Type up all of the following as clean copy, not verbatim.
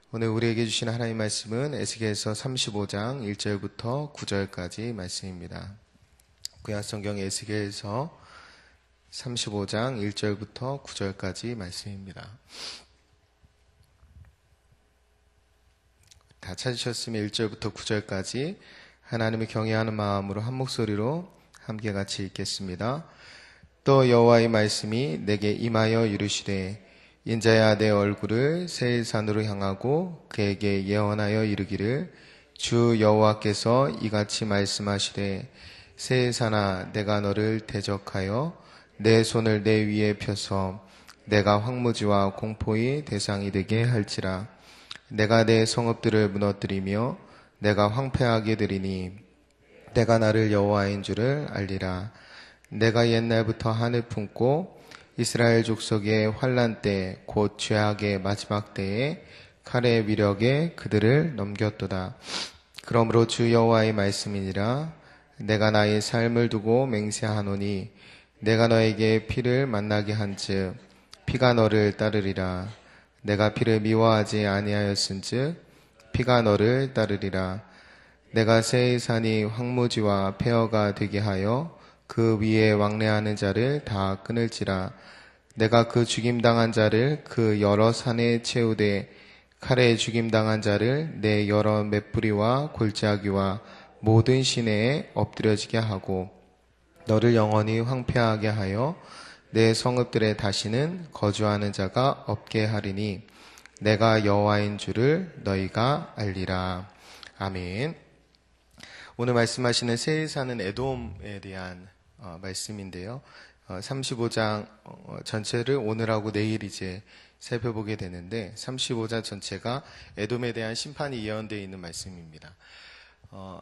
오늘 우리에게 주신 하나님 말씀은 에스겔서 35장 1절부터 9절까지 말씀입니다. 구약성경 에스겔서 35장 1절부터 9절까지 말씀입니다. 다 찾으셨으면 1절부터 9절까지 하나님을 경외하는 마음으로 한 목소리로 함께 같이 읽겠습니다. 또 여호와의 말씀이 내게 임하여 이르시되 인자야 내 얼굴을 세일산으로 향하고 그에게 예언하여 이르기를 주 여호와께서 이같이 말씀하시되 세일산아 내가 너를 대적하여 내 손을 내 위에 펴서 내가 황무지와 공포의 대상이 되게 할지라. 내가 내 성읍들을 무너뜨리며 내가 황폐하게 되리니 내가 나를 여호와인 줄을 알리라. 내가 옛날부터 한을 품고 이스라엘 족속의 환난 때 곧 죄악의 마지막 때에 칼의 위력에 그들을 넘겼도다. 그러므로 주 여호와의 말씀이니라. 내가 나의 삶을 두고 맹세하노니 내가 너에게 피를 만나게 한즉 피가 너를 따르리라. 내가 피를 미워하지 아니하였은즉 피가 너를 따르리라. 내가 세일산이 황무지와 폐허가 되게 하여 그 위에 왕래하는 자를 다 끊을지라. 내가 그 죽임당한 자를 그 여러 산에 채우되 칼에 죽임당한 자를 내 여러 맷뿌리와 골짜기와 모든 시내에 엎드려지게 하고 너를 영원히 황폐하게 하여 내 성읍들에 다시는 거주하는 자가 없게 하리니 내가 여호와인 줄을 너희가 알리라. 아멘. 오늘 말씀하시는 세일산은 에돔에 대한 말씀인데요. 35장 전체를 오늘하고 내일 이제 살펴보게 되는데 35장 전체가 에돔에 대한 심판이 예언되어 있는 말씀입니다.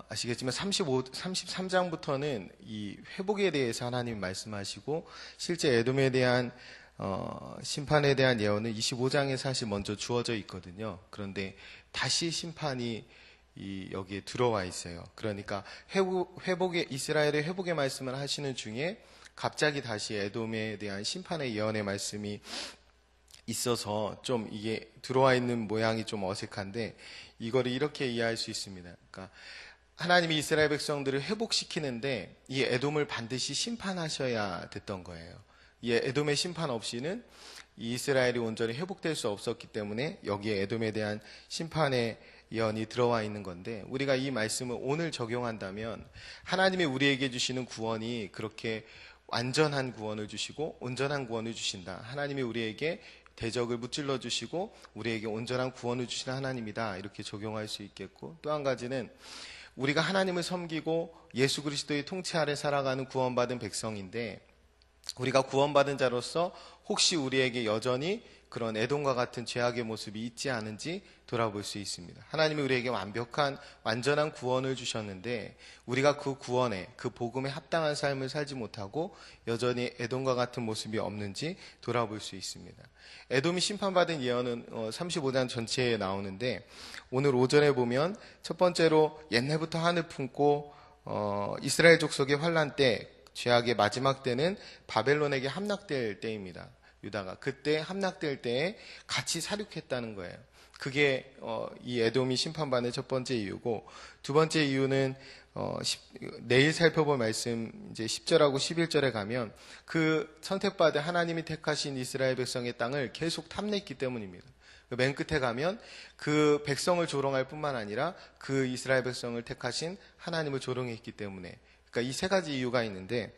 아시겠지만 33장부터는 이 회복에 대해서 하나님 말씀하시고 실제 에돔에 대한 심판에 대한 예언은 25장에 사실 먼저 주어져 있거든요. 그런데 다시 심판이 여기에 들어와 있어요. 그러니까 회복의 이스라엘의 회복의 말씀을 하시는 중에 갑자기 다시 에돔에 대한 심판의 예언의 말씀이 있어서 좀 이게 들어와 있는 모양이 좀 어색한데 이거를 이렇게 이해할 수 있습니다. 그러니까 하나님이 이스라엘 백성들을 회복시키는데 이 에돔을 반드시 심판하셔야 됐던 거예요. 이 에돔의 심판 없이는 이스라엘이 온전히 회복될 수 없었기 때문에 여기에 에돔에 대한 심판의 예언이 들어와 있는 건데 우리가 이 말씀을 오늘 적용한다면 하나님이 우리에게 주시는 구원이 그렇게 완전한 구원을 주시고 온전한 구원을 주신다. 하나님이 우리에게 대적을 무찔러 주시고 우리에게 온전한 구원을 주시는 하나님이다. 이렇게 적용할 수 있겠고 또 한 가지는 우리가 하나님을 섬기고 예수 그리스도의 통치 아래 살아가는 구원받은 백성인데 우리가 구원받은 자로서 혹시 우리에게 여전히 그런 에돔과 같은 죄악의 모습이 있지 않은지 돌아볼 수 있습니다. 하나님이 우리에게 완벽한 완전한 구원을 주셨는데 우리가 그 구원에 그 복음에 합당한 삶을 살지 못하고 여전히 에돔과 같은 모습이 없는지 돌아볼 수 있습니다. 에돔이 심판받은 예언은 35장 전체에 나오는데 오늘 5절에 보면 첫 번째로 옛날부터 한을 품고 이스라엘 족속의 환난 때 죄악의 마지막 때는 바벨론에게 함락될 때입니다. 유다가 그때 함락될 때에 같이 사륙했다는 거예요. 그게 이 에돔이 심판받는 첫 번째 이유고 두 번째 이유는 내일 살펴볼 말씀 이제 10절하고 11절에 가면 그 선택받은 하나님이 택하신 이스라엘 백성의 땅을 계속 탐냈기 때문입니다. 맨 끝에 가면 그 백성을 조롱할 뿐만 아니라 그 이스라엘 백성을 택하신 하나님을 조롱했기 때문에 그러니까 이 세 가지 이유가 있는데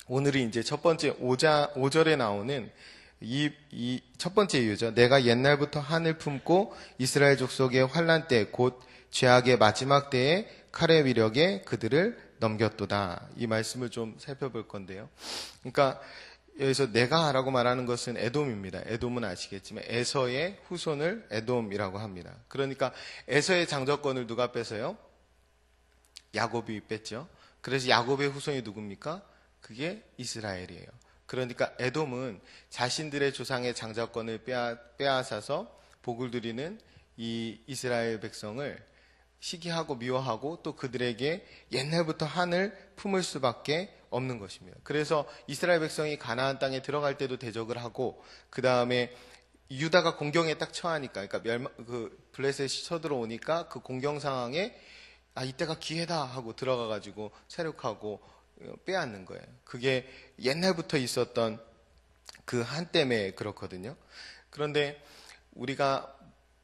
오늘이 이제 첫 번째 5절에 나오는 이 첫 번째 이유죠. 내가 옛날부터 한을 품고 이스라엘 족속의 환난 때 곧 죄악의 마지막 때에 칼의 위력에 그들을 넘겼도다. 이 말씀을 좀 살펴볼 건데요. 그러니까 여기서 내가라고 말하는 것은 에돔입니다. 에돔은 아시겠지만 에서의 후손을 에돔이라고 합니다. 그러니까 에서의 장자권을 누가 뺏어요? 야곱이 뺐죠. 그래서 야곱의 후손이 누굽니까? 그게 이스라엘이에요. 그러니까 에돔은 자신들의 조상의 장자권을 빼앗아서 복을 누리는 이 이스라엘 백성을 시기하고 미워하고 또 그들에게 옛날부터 한을 품을 수밖에 없는 것입니다. 그래서 이스라엘 백성이 가나안 땅에 들어갈 때도 대적을 하고 그 다음에 유다가 공경에 딱 처하니까, 그러니까 블레셋이 쳐들어오니까 그 공경 상황에 이때가 기회다 하고 들어가가지고 세력하고 빼앗는 거예요. 그게 옛날부터 있었던 그 한 때문에 그렇거든요. 그런데 우리가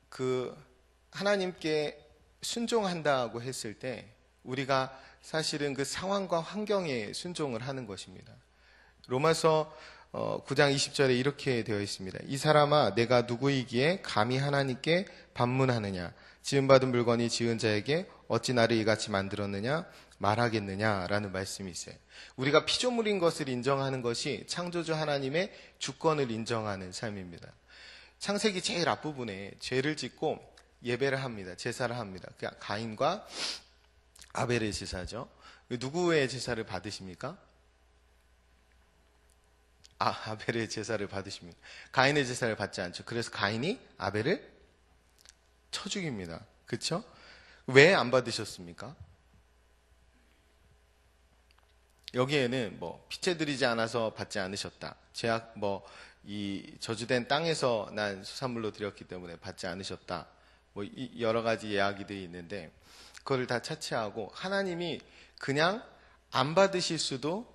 그 하나님께 순종한다고 했을 때 우리가 사실은 그 상황과 환경에 순종을 하는 것입니다. 로마서 9장 20절에 이렇게 되어 있습니다. 이 사람아 내가 누구이기에 감히 하나님께 반문하느냐 지음받은 물건이 지은 자에게 어찌 나를 이같이 만들었느냐 말하겠느냐라는 말씀이 있어요. 우리가 피조물인 것을 인정하는 것이 창조주 하나님의 주권을 인정하는 삶입니다. 창세기 제일 앞부분에 죄를 짓고 예배를 합니다. 제사를 합니다. 그냥 가인과 아벨의 제사죠. 누구의 제사를 받으십니까? 아벨의 제사를 받으십니다. 가인의 제사를 받지 않죠. 그래서 가인이 아벨을 쳐 죽입니다. 그렇죠? 왜 안 받으셨습니까? 여기에는 피째 드리지 않아서 받지 않으셨다. 제약 이 저주된 땅에서 난 수산물로 드렸기 때문에 받지 않으셨다. 여러 가지 이야기들이 있는데 그걸 다 차치하고 하나님이 그냥 안 받으실 수도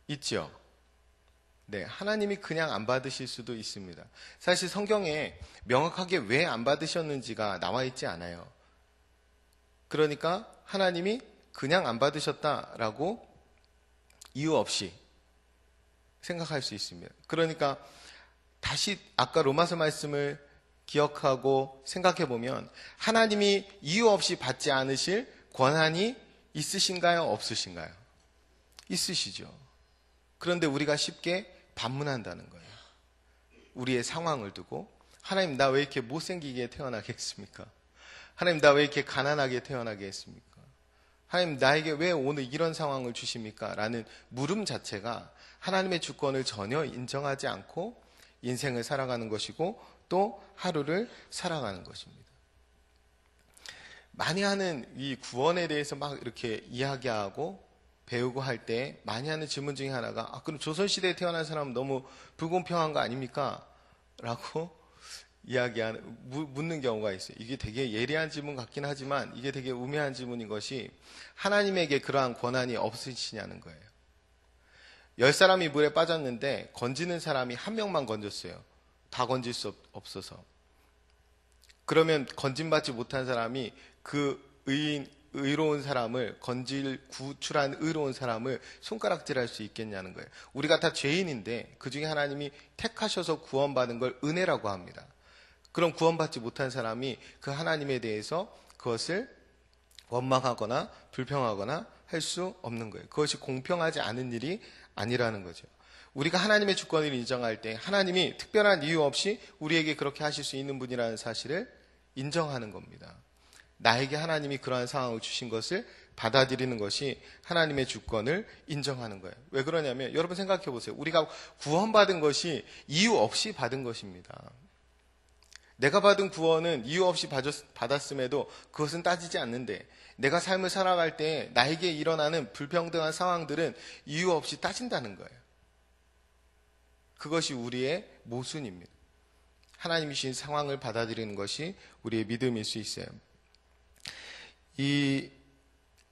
있죠. 네, 하나님이 그냥 안 받으실 수도 있습니다. 사실 성경에 명확하게 왜 안 받으셨는지가 나와 있지 않아요. 그러니까 하나님이 그냥 안 받으셨다라고 이유 없이 생각할 수 있습니다. 그러니까 다시 아까 로마서 말씀을 기억하고 생각해 보면 하나님이 이유 없이 받지 않으실 권한이 있으신가요? 없으신가요? 있으시죠. 그런데 우리가 쉽게 반문한다는 거예요. 우리의 상황을 두고 하나님 나 왜 이렇게 못생기게 태어나게 했습니까? 하나님 나 왜 이렇게 가난하게 태어나게 했습니까? 하나님 나에게 왜 오늘 이런 상황을 주십니까? 라는 물음 자체가 하나님의 주권을 전혀 인정하지 않고 인생을 살아가는 것이고 또 하루를 살아가는 것입니다. 많이 하는 이 구원에 대해서 막 이렇게 이야기하고 배우고 할 때 많이 하는 질문 중에 하나가 그럼 조선시대에 태어난 사람은 너무 불공평한 거 아닙니까? 라고 묻는 경우가 있어요. 이게 되게 예리한 질문 같긴 하지만 이게 되게 우매한 질문인 것이 하나님에게 그러한 권한이 없으시냐는 거예요. 10사람이 물에 빠졌는데 건지는 사람이 한 명만 건졌어요. 다 건질 수 없어서. 그러면 건짐받지 못한 사람이 그 의로운 사람을 구출한 의로운 사람을 손가락질할 수 있겠냐는 거예요. 우리가 다 죄인인데 그 중에 하나님이 택하셔서 구원받은 걸 은혜라고 합니다. 그럼 구원받지 못한 사람이 그 하나님에 대해서 그것을 원망하거나 불평하거나 할 수 없는 거예요. 그것이 공평하지 않은 일이 아니라는 거죠. 우리가 하나님의 주권을 인정할 때 하나님이 특별한 이유 없이 우리에게 그렇게 하실 수 있는 분이라는 사실을 인정하는 겁니다. 나에게 하나님이 그러한 상황을 주신 것을 받아들이는 것이 하나님의 주권을 인정하는 거예요. 왜 그러냐면 여러분 생각해 보세요. 우리가 구원받은 것이 이유 없이 받은 것입니다. 내가 받은 구원은 이유 없이 받았음에도 그것은 따지지 않는데 내가 삶을 살아갈 때 나에게 일어나는 불평등한 상황들은 이유 없이 따진다는 거예요. 그것이 우리의 모순입니다. 하나님이 주신 상황을 받아들이는 것이 우리의 믿음일 수 있어요. 이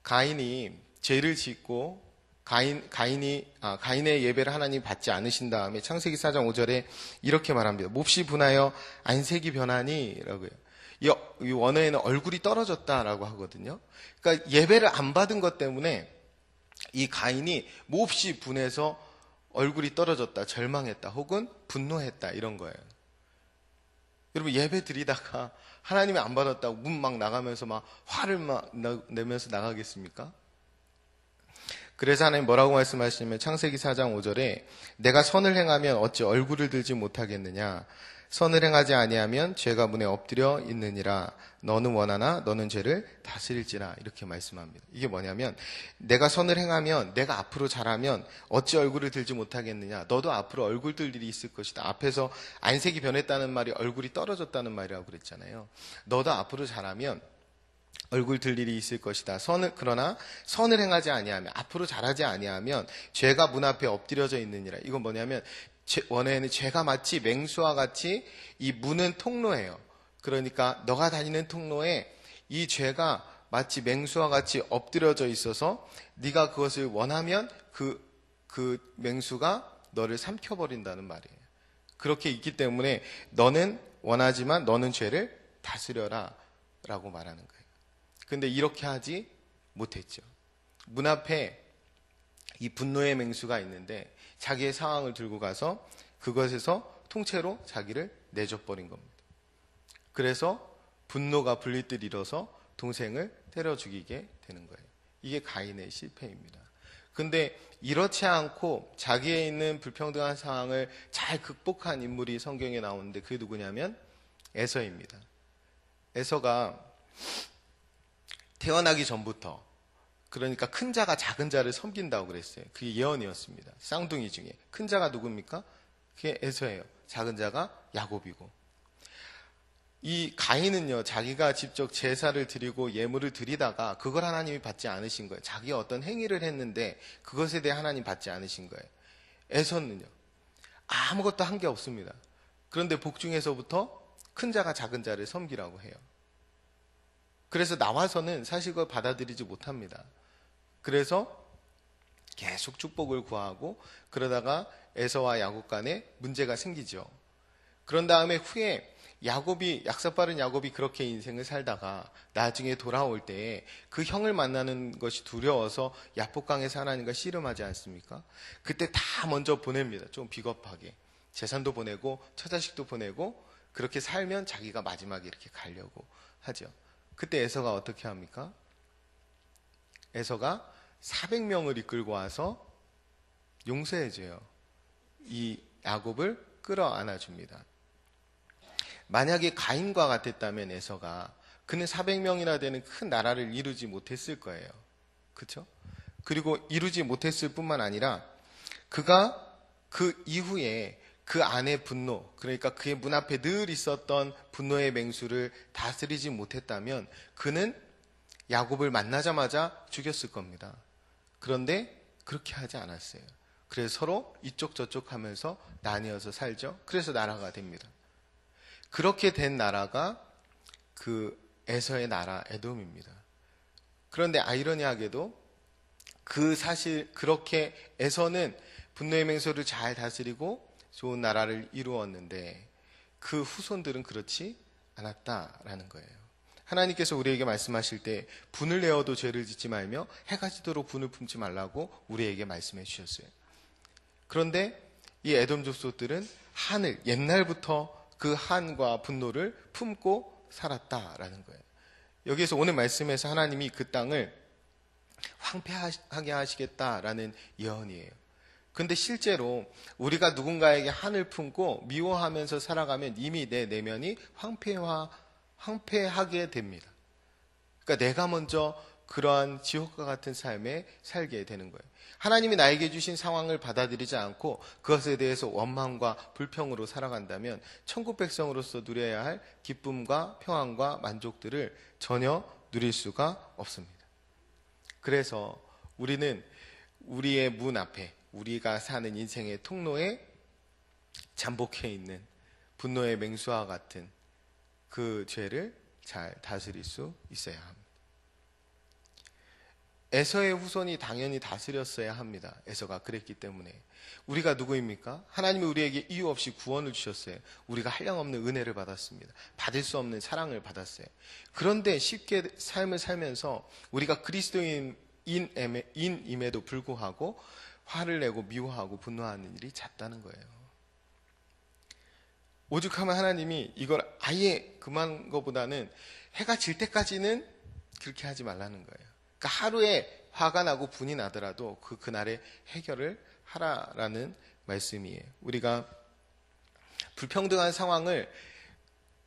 가인이 죄를 짓고 가인의 예배를 하나님 받지 않으신 다음에 창세기 4장 5절에 이렇게 말합니다. 몹시 분하여 안색이 변하니 라고요. 이 원어에는 얼굴이 떨어졌다라고 하거든요. 그러니까 예배를 안 받은 것 때문에 이 가인이 몹시 분해서 얼굴이 떨어졌다, 절망했다, 혹은 분노했다 이런 거예요. 여러분 예배 드리다가 하나님이 안 받았다고 문 막 나가면서 막 화를 막 내면서 나가겠습니까? 그래서 하나님 뭐라고 말씀하시냐면 창세기 4장 5절에 내가 선을 행하면 어찌 얼굴을 들지 못하겠느냐 선을 행하지 아니하면 죄가 문에 엎드려 있느니라 너는 원하나 너는 죄를 다스릴지라 이렇게 말씀합니다. 이게 뭐냐면 내가 선을 행하면 내가 앞으로 잘하면 어찌 얼굴을 들지 못하겠느냐 너도 앞으로 얼굴 들 일이 있을 것이다. 앞에서 안색이 변했다는 말이 얼굴이 떨어졌다는 말이라고 그랬잖아요. 너도 앞으로 잘하면 얼굴 들 일이 있을 것이다. 그러나 선을 행하지 아니하면 앞으로 잘하지 아니하면 죄가 문 앞에 엎드려져 있느니라. 이건 뭐냐면 원에는 죄가 마치 맹수와 같이 이 무는 통로예요. 그러니까 너가 다니는 통로에 이 죄가 마치 맹수와 같이 엎드려져 있어서 네가 그것을 원하면 그 맹수가 너를 삼켜버린다는 말이에요. 그렇게 있기 때문에 너는 원하지만 너는 죄를 다스려라 라고 말하는 거예요. 근데 이렇게 하지 못했죠. 문 앞에 이 분노의 맹수가 있는데 자기의 상황을 들고 가서 그것에서 통째로 자기를 내줘버린 겁니다. 그래서 분노가 불릴듯 일어서 동생을 때려 죽이게 되는 거예요. 이게 가인의 실패입니다. 근데 이렇지 않고 자기에 있는 불평등한 상황을 잘 극복한 인물이 성경에 나오는데 그게 누구냐면 에서입니다. 에서가 태어나기 전부터, 그러니까 큰 자가 작은 자를 섬긴다고 그랬어요. 그게 예언이었습니다. 쌍둥이 중에 큰 자가 누굽니까? 그게 에서예요. 작은 자가 야곱이고, 이 가인은요, 자기가 직접 제사를 드리고 예물을 드리다가 그걸 하나님이 받지 않으신 거예요. 자기가 어떤 행위를 했는데 그것에 대해 하나님 받지 않으신 거예요. 에서는요, 아무것도 한 게 없습니다. 그런데 복중에서부터 큰 자가 작은 자를 섬기라고 해요. 그래서 나와서는 사실 그걸 받아들이지 못합니다. 그래서 계속 축복을 구하고 그러다가 에서와 야곱 간에 문제가 생기죠. 그런 다음에 후에 약삭빠른 야곱이 그렇게 인생을 살다가 나중에 돌아올 때 그 형을 만나는 것이 두려워서 야복강에서 하나님과 씨름하지 않습니까? 그때 다 먼저 보냅니다. 좀 비겁하게. 재산도 보내고 처자식도 보내고 그렇게 살면 자기가 마지막에 이렇게 가려고 하죠. 그때 에서가 어떻게 합니까? 에서가 400명을 이끌고 와서 용서해줘요. 이 야곱을 끌어안아 줍니다. 만약에 가인과 같았다면 에서가, 그는 400명이나 되는 큰 나라를 이루지 못했을 거예요. 그렇죠? 그리고 이루지 못했을 뿐만 아니라 그가 그 이후에 그 안의 분노, 그러니까 그의 문 앞에 늘 있었던 분노의 맹수를 다스리지 못했다면 그는 야곱을 만나자마자 죽였을 겁니다. 그런데 그렇게 하지 않았어요. 그래서 서로 이쪽 저쪽 하면서 나뉘어서 살죠. 그래서 나라가 됩니다. 그렇게 된 나라가 그 에서의 나라 에돔입니다. 그런데 아이러니하게도 사실 그렇게 에서는 분노의 맹수를 잘 다스리고 좋은 나라를 이루었는데 그 후손들은 그렇지 않았다라는 거예요. 하나님께서 우리에게 말씀하실 때 분을 내어도 죄를 짓지 말며 해가 지도록 분을 품지 말라고 우리에게 말씀해 주셨어요. 그런데 이 에돔 족속들은 한을 옛날부터 그 한과 분노를 품고 살았다라는 거예요. 여기에서 오늘 말씀에서 하나님이 그 땅을 황폐하게 하시겠다라는 예언이에요. 근데 실제로 우리가 누군가에게 한을 품고 미워하면서 살아가면 이미 내 내면이 황폐하게 됩니다. 그러니까 내가 먼저 그러한 지옥과 같은 삶에 살게 되는 거예요. 하나님이 나에게 주신 상황을 받아들이지 않고 그것에 대해서 원망과 불평으로 살아간다면 천국 백성으로서 누려야 할 기쁨과 평안과 만족들을 전혀 누릴 수가 없습니다. 그래서 우리는 우리의 문 앞에, 우리가 사는 인생의 통로에 잠복해 있는 분노의 맹수와 같은 그 죄를 잘 다스릴 수 있어야 합니다. 에서의 후손이 당연히 다스렸어야 합니다. 에서가 그랬기 때문에. 우리가 누구입니까? 하나님이 우리에게 이유 없이 구원을 주셨어요. 우리가 한량없는 은혜를 받았습니다. 받을 수 없는 사랑을 받았어요. 그런데 쉽게 삶을 살면서 우리가 그리스도인임에도 불구하고 화를 내고 미워하고 분노하는 일이 잦다는 거예요. 오죽하면 하나님이 이걸 아예 그만 것보다는 해가 질 때까지는 그렇게 하지 말라는 거예요. 그러니까 하루에 화가 나고 분이 나더라도 그날에 해결을 하라라는 말씀이에요. 우리가 불평등한 상황을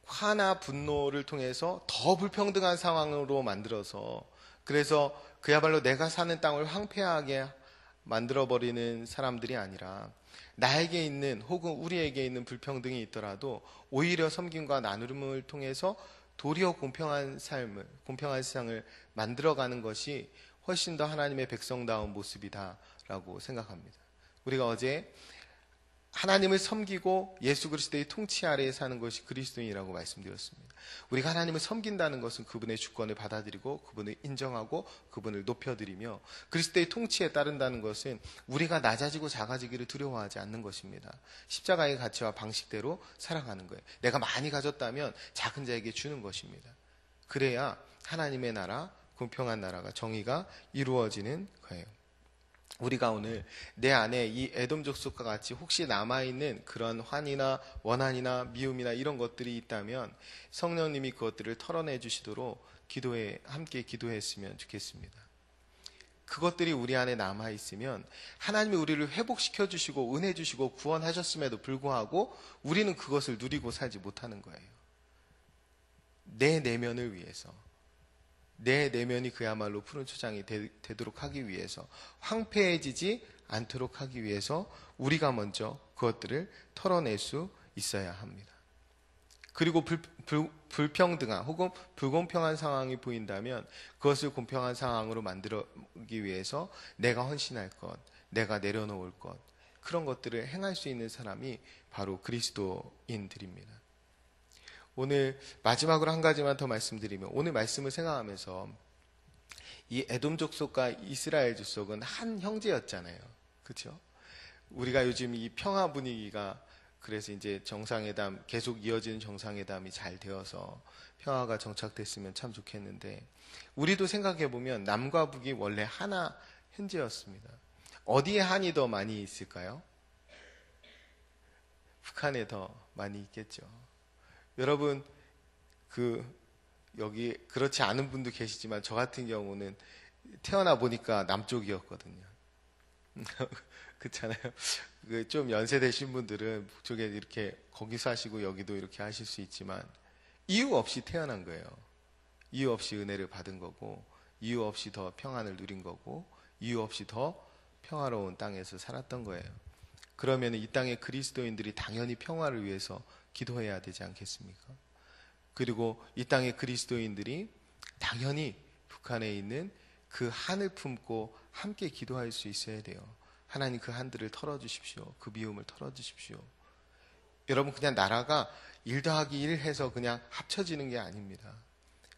화나 분노를 통해서 더 불평등한 상황으로 만들어서, 그래서 그야말로 내가 사는 땅을 황폐하게 만들어버리는 사람들이 아니라 나에게 있는 혹은 우리에게 있는 불평등이 있더라도 오히려 섬김과 나눔을 통해서 도리어 공평한 삶을, 공평한 세상을 만들어가는 것이 훨씬 더 하나님의 백성다운 모습이다라고 생각합니다. 우리가 어제 하나님을 섬기고 예수 그리스도의 통치 아래에 사는 것이 그리스도인이라고 말씀드렸습니다. 우리가 하나님을 섬긴다는 것은 그분의 주권을 받아들이고 그분을 인정하고 그분을 높여드리며, 그리스도의 통치에 따른다는 것은 우리가 낮아지고 작아지기를 두려워하지 않는 것입니다. 십자가의 가치와 방식대로 살아가는 거예요. 내가 많이 가졌다면 작은 자에게 주는 것입니다. 그래야 하나님의 나라, 공평한 나라가, 정의가 이루어지는 거예요. 우리가 오늘 내 안에 이 에돔 족속과 같이 혹시 남아있는 그런 환이나 원한이나 미움이나 이런 것들이 있다면 성령님이 그것들을 털어내 주시도록 함께 기도했으면 좋겠습니다. 그것들이 우리 안에 남아있으면 하나님이 우리를 회복시켜 주시고 은혜 주시고 구원하셨음에도 불구하고 우리는 그것을 누리고 살지 못하는 거예요. 내 내면을 위해서, 내 내면이 그야말로 푸른 초장이 되도록 하기 위해서, 황폐해지지 않도록 하기 위해서 우리가 먼저 그것들을 털어낼 수 있어야 합니다. 그리고 불평등한 혹은 불공평한 상황이 보인다면 그것을 공평한 상황으로 만들기 위해서 내가 헌신할 것, 내가 내려놓을 것, 그런 것들을 행할 수 있는 사람이 바로 그리스도인들입니다. 오늘 마지막으로 한 가지만 더 말씀드리면, 오늘 말씀을 생각하면서 이 에돔 족속과 이스라엘 족속은 한 형제였잖아요. 그렇죠? 우리가 요즘 이 평화 분위기가, 그래서 이제 정상회담, 계속 이어지는 정상회담이 잘 되어서 평화가 정착됐으면 참 좋겠는데, 우리도 생각해보면 남과 북이 원래 하나 현재였습니다. 어디에 한이 더 많이 있을까요? 북한에 더 많이 있겠죠. 여러분, 여기 그렇지 않은 분도 계시지만 저 같은 경우는 태어나 보니까 남쪽이었거든요. 그렇잖아요. 좀 연세 되신 분들은 북쪽에 이렇게 거기 사시고 여기도 이렇게 하실 수 있지만 이유 없이 태어난 거예요. 이유 없이 은혜를 받은 거고, 이유 없이 더 평안을 누린 거고, 이유 없이 더 평화로운 땅에서 살았던 거예요. 그러면 이 땅의 그리스도인들이 당연히 평화를 위해서 기도해야 되지 않겠습니까? 그리고 이 땅의 그리스도인들이 당연히 북한에 있는 그 한을 품고 함께 기도할 수 있어야 돼요. 하나님 그 한들을 털어주십시오. 그 미움을 털어주십시오. 여러분, 그냥 나라가 1 더하기 1 해서 그냥 합쳐지는 게 아닙니다.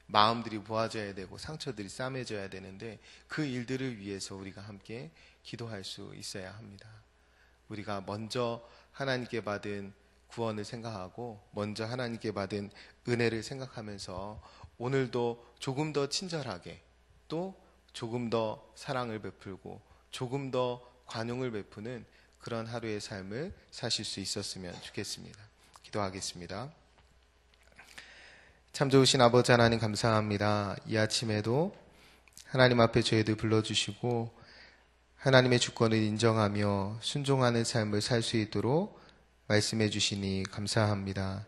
마음들이 모아져야 되고 상처들이 싸매져야 되는데 그 일들을 위해서 우리가 함께 기도할 수 있어야 합니다. 우리가 먼저 하나님께 받은 구원을 생각하고 먼저 하나님께 받은 은혜를 생각하면서 오늘도 조금 더 친절하게, 또 조금 더 사랑을 베풀고 조금 더 관용을 베푸는 그런 하루의 삶을 사실 수 있었으면 좋겠습니다. 기도하겠습니다. 참 좋으신 아버지 하나님, 감사합니다. 이 아침에도 하나님 앞에 저희들 불러주시고 하나님의 주권을 인정하며 순종하는 삶을 살 수 있도록 말씀해 주시니 감사합니다.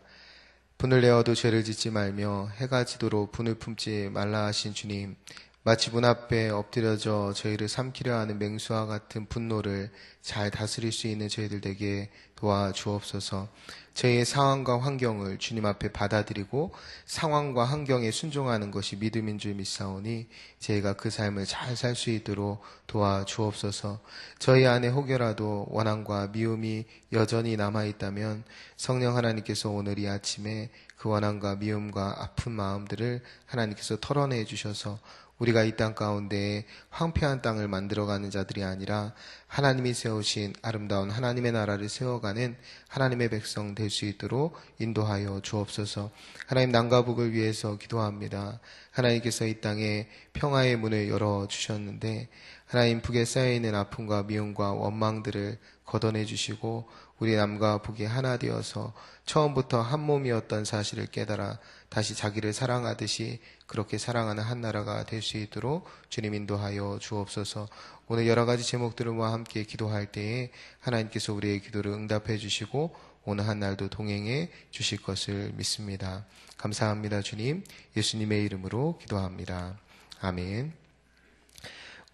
분을 내어도 죄를 짓지 말며 해가 지도록 분을 품지 말라 하신 주님, 마치 문 앞에 엎드려져 저희를 삼키려 하는 맹수와 같은 분노를 잘 다스릴 수 있는 저희들 되게 도와주옵소서. 저희의 상황과 환경을 주님 앞에 받아들이고 상황과 환경에 순종하는 것이 믿음인 줄 믿사오니 저희가 그 삶을 잘 살 수 있도록 도와주옵소서. 저희 안에 혹여라도 원한과 미움이 여전히 남아있다면 성령 하나님께서 오늘 이 아침에 그 원한과 미움과 아픈 마음들을 하나님께서 털어내 주셔서 우리가 이 땅 가운데 황폐한 땅을 만들어가는 자들이 아니라 하나님이 세우신 아름다운 하나님의 나라를 세워가는 하나님의 백성 될 수 있도록 인도하여 주옵소서. 하나님, 남과 북을 위해서 기도합니다. 하나님께서 이 땅에 평화의 문을 열어주셨는데 하나님, 북에 쌓여있는 아픔과 미움과 원망들을 걷어내 주시고 우리 남과 북이 하나 되어서 처음부터 한 몸이었던 사실을 깨달아 다시 자기를 사랑하듯이 그렇게 사랑하는 한 나라가 될 수 있도록 주님 인도하여 주옵소서. 오늘 여러 가지 제목들과 함께 기도할 때에 하나님께서 우리의 기도를 응답해 주시고 오늘 한 날도 동행해 주실 것을 믿습니다. 감사합니다. 주님, 예수님의 이름으로 기도합니다. 아멘.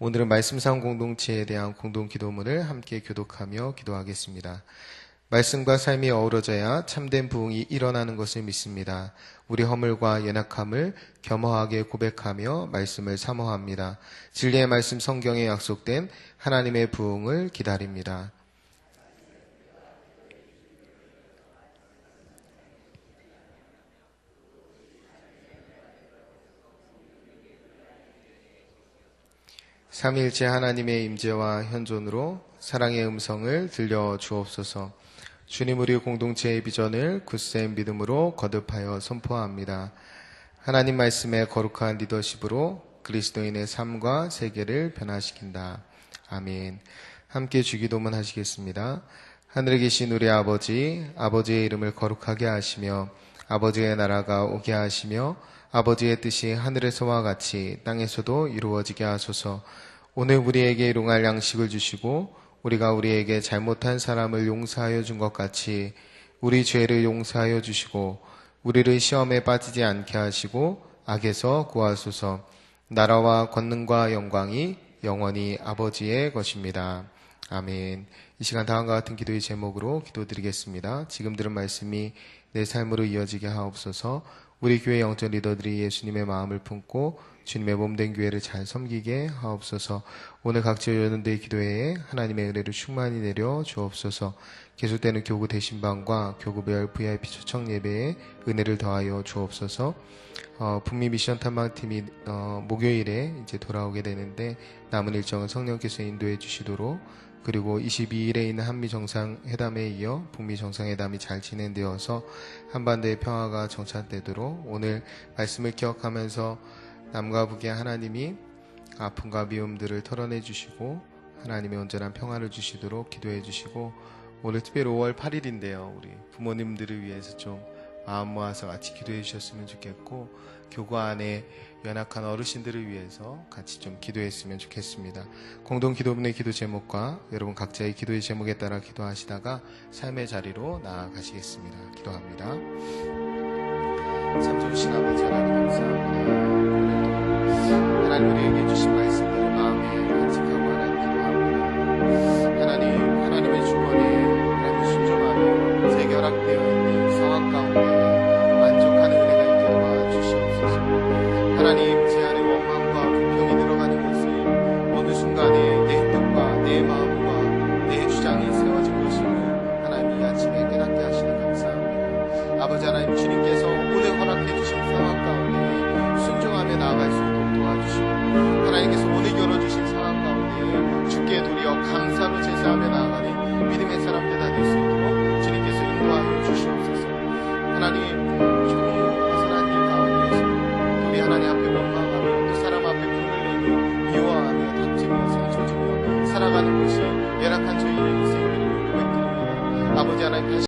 오늘은 말씀상 공동체에 대한 공동기도문을 함께 교독하며 기도하겠습니다. 말씀과 삶이 어우러져야 참된 부흥이 일어나는 것을 믿습니다. 우리 허물과 연약함을 겸허하게 고백하며 말씀을 사모합니다. 진리의 말씀 성경에 약속된 하나님의 부흥을 기다립니다. 삼위일체 하나님의 임재와 현존으로 사랑의 음성을 들려주옵소서. 주님, 우리 공동체의 비전을 굳센 믿음으로 거듭하여 선포합니다. 하나님 말씀의 거룩한 리더십으로 그리스도인의 삶과 세계를 변화시킨다. 아멘. 함께 주기도문 하시겠습니다. 하늘에 계신 우리 아버지, 아버지의 이름을 거룩하게 하시며 아버지의 나라가 오게 하시며 아버지의 뜻이 하늘에서와 같이 땅에서도 이루어지게 하소서. 오늘 우리에게 일용할 양식을 주시고 우리가 우리에게 잘못한 사람을 용서하여 준 것 같이 우리 죄를 용서하여 주시고 우리를 시험에 빠지지 않게 하시고 악에서 구하소서. 나라와 권능과 영광이 영원히 아버지의 것입니다. 아멘. 이 시간 다음과 같은 기도의 제목으로 기도드리겠습니다. 지금 들은 말씀이 내 삶으로 이어지게 하옵소서. 우리 교회 영적 리더들이 예수님의 마음을 품고 주님의 몸된 교회를 잘 섬기게 하옵소서. 오늘 각지 여러분들의 기도회에 하나님의 은혜를 충만히 내려 주옵소서. 계속되는 교구 대신방과 교구별 VIP 초청 예배에 은혜를 더하여 주옵소서. 북미 미션 탐방팀이 목요일에 이제 돌아오게 되는데 남은 일정은 성령께서 인도해 주시도록, 그리고 22일에 있는 한미 정상회담에 이어 북미 정상회담이 잘 진행되어서 한반도의 평화가 정착되도록 오늘 말씀을 기억하면서 남과 북의 하나님이 아픔과 미움들을 털어내 주시고 하나님의 온전한 평화를 주시도록 기도해 주시고, 오늘 특별히 5월 8일인데요. 우리 부모님들을 위해서 좀 마음 모아서 같이 기도해 주셨으면 좋겠고, 교구 안에 연약한 어르신들을 위해서 같이 좀 기도했으면 좋겠습니다. 공동 기도분의 기도 제목과 여러분 각자의 기도의 제목에 따라 기도하시다가 삶의 자리로 나아가시겠습니다. 기도합니다. 참 좋으신 아버지 하나님 감사합니다. 오늘도 하나님 우리에게 주신 말씀들을 마음에 간직하고 하나님 기도합니다. 하나님의 주권에 하나님 순종하며 새 결합되어 있는 상황 가운데 만족하는 은혜가 있게 도와주시옵소서. 하나님, 제 안에 원망과 불평이 늘어가는 것을 어느 순간에 내 뜻과 내 마음과 내 주장이 세워진 것임을 하나님 이 아침에 깨닫게 하시니 감사합니다. 아버지 하나님, 주님께서 오늘 허락해 주신 상황 가운데 순종하며 나아갈 수 있도록 도와주시고, 하나님께서 오늘 열어주신 상황 가운데 주께 도리어 감사로 제사하며 나아가는 믿음의 사람들